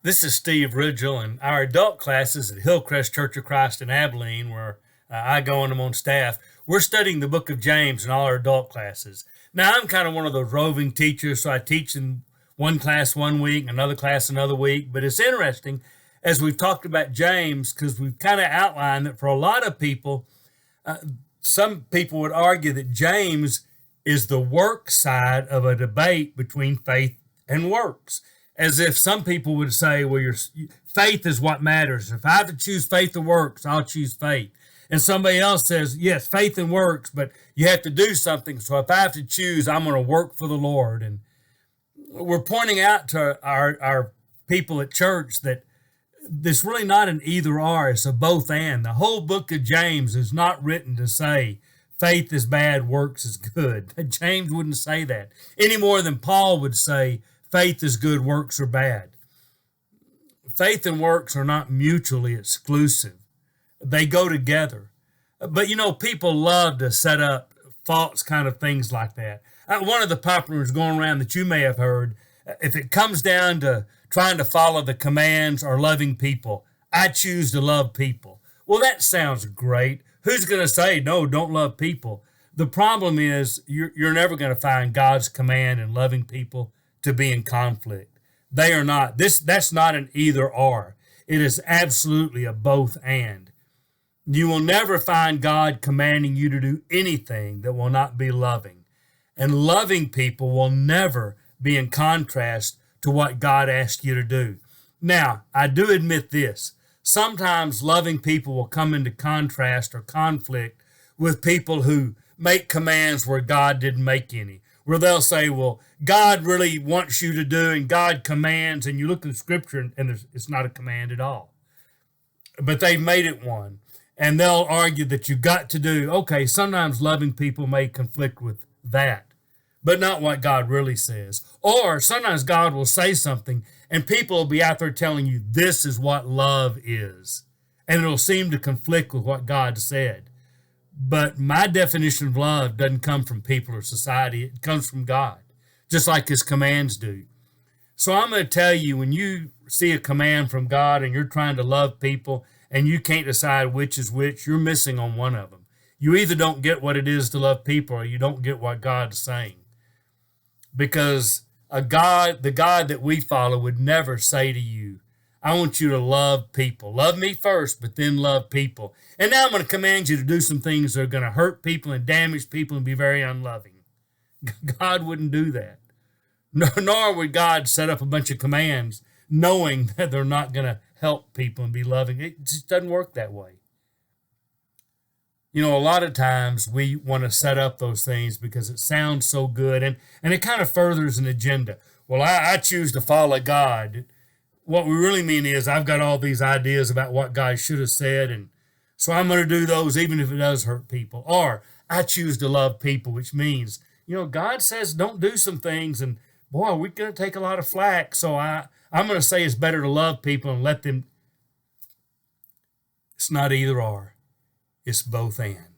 This is Steve Ridgel, and our adult classes at Hillcrest Church of Christ in Abilene, where I go and I'm on staff, we're studying the book of James in all our adult classes. Now, I'm kind of one of those roving teachers, so I teach in one class one week, another class another week. But it's interesting as we've talked about James because we've kind of outlined that for a lot of people, some people would argue that James is the work side of a debate between faith and works. As if some people would say, well, your faith is what matters. If I have to choose faith or works, I'll choose faith. And somebody else says, yes, faith and works, but you have to do something. So if I have to choose, I'm going to work for the Lord. And we're pointing out to our people at church that this really not an either or, it's a both and. The whole book of James is not written to say faith is bad, works is good. James wouldn't say that any more than Paul would say faith is good, works are bad. Faith and works are not mutually exclusive. They go together. But people love to set up false kind of things like that. One of the popular ones going around that you may have heard, if it comes down to trying to follow the commands or loving people, I choose to love people. Well, that sounds great. Who's going to say, no, don't love people? The problem is you're never going to find God's command in loving people to be in conflict. They are not. That's not an either or. It is absolutely a both and. You will never find God commanding you to do anything that will not be loving. And loving people will never be in contrast to what God asked you to do. Now, I do admit this. Sometimes loving people will come into contrast or conflict with people who make commands where God didn't make any. Where they'll say, well, God really wants you to do, and God commands, and you look in the scripture, and it's not a command at all. But they've made it one. And they'll argue that you've got to do, okay, sometimes loving people may conflict with that, but not what God really says. Or sometimes God will say something, and people will be out there telling you, this is what love is. And it'll seem to conflict with what God said. But my definition of love doesn't come from people or society. It comes from God, just like his commands do. So I'm going to tell you, when you see a command from God and you're trying to love people and you can't decide which is which, you're missing on one of them. You either don't get what it is to love people or you don't get what God is saying. Because the God that we follow would never say to you, I want you to love people. Love me first, but then love people. And now I'm going to command you to do some things that are going to hurt people and damage people and be very unloving. God wouldn't do that. Nor would God set up a bunch of commands knowing that they're not going to help people and be loving. It just doesn't work that way. A lot of times we want to set up those things because it sounds so good and it kind of furthers an agenda. Well, I choose to follow God. What we really mean is I've got all these ideas about what God should have said, and so I'm going to do those even if it does hurt people. Or I choose to love people, which means, God says don't do some things, and boy, we're going to take a lot of flack, so I'm going to say it's better to love people and let them. It's not either or. It's both and.